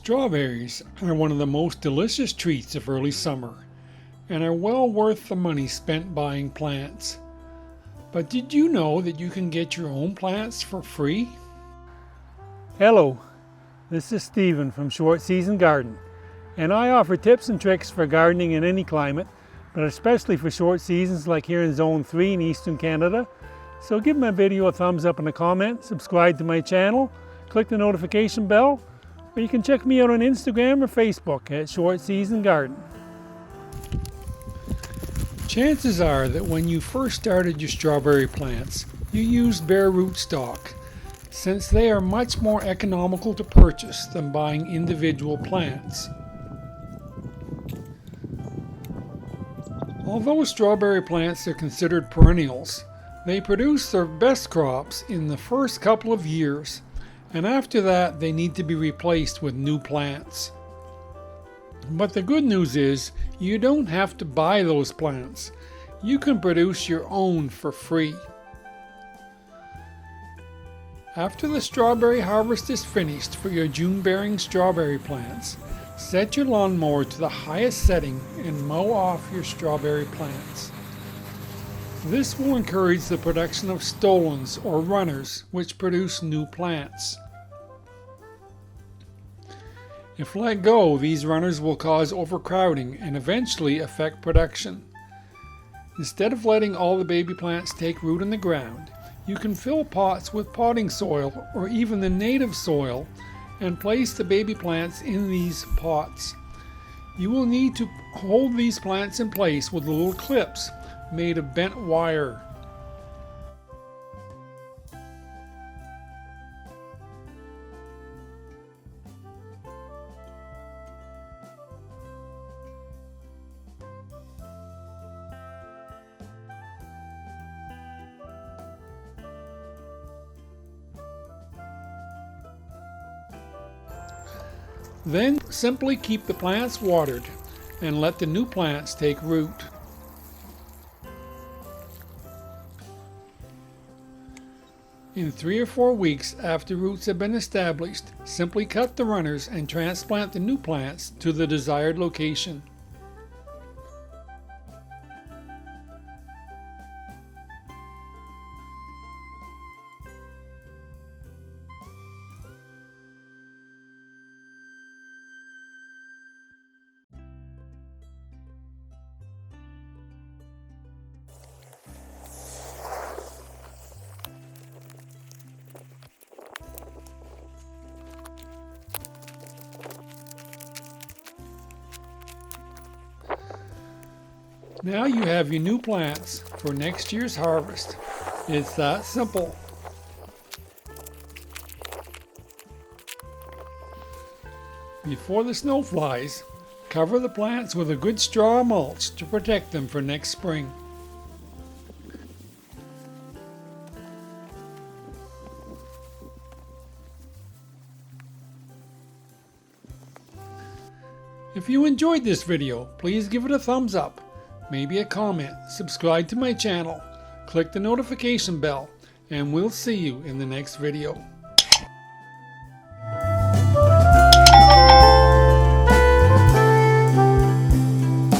Strawberries are one of the most delicious treats of early summer and are well worth the money spent buying plants. But did you know that you can get your own plants for free? Hello, this is Stephen from Short Season Garden, and I offer tips and tricks for gardening in any climate, but especially for short seasons like here in Zone 3 in Eastern Canada. So give my video a thumbs up and a comment, subscribe to my channel, click the notification bell, or you can check me out on Instagram or Facebook at Short Season Garden. Chances are that when you first started your strawberry plants, you used bare rootstock, since they are much more economical to purchase than buying individual plants. Although strawberry plants are considered perennials, they produce their best crops in the first couple of years, and after that they need to be replaced with new plants. But the good news is you don't have to buy those plants. You can produce your own for free. After the strawberry harvest is finished for your June-bearing strawberry plants, set your lawnmower to the highest setting and mow off your strawberry plants. This will encourage the production of stolons or runners, which produce new plants. If let go, these runners will cause overcrowding and eventually affect production. Instead of letting all the baby plants take root in the ground, you can fill pots with potting soil or even the native soil and place the baby plants in these pots. You will need to hold these plants in place with little clips made of bent wire. Then simply keep the plants watered and let the new plants take root. In 3 or 4 weeks after roots have been established, simply cut the runners and transplant the new plants to the desired location. Now you have your new plants for next year's harvest. It's that simple. Before the snow flies, cover the plants with a good straw mulch to protect them for next spring. If you enjoyed this video, please give it a thumbs up. Maybe a comment, subscribe to my channel, click the notification bell, and we'll see you in the next video.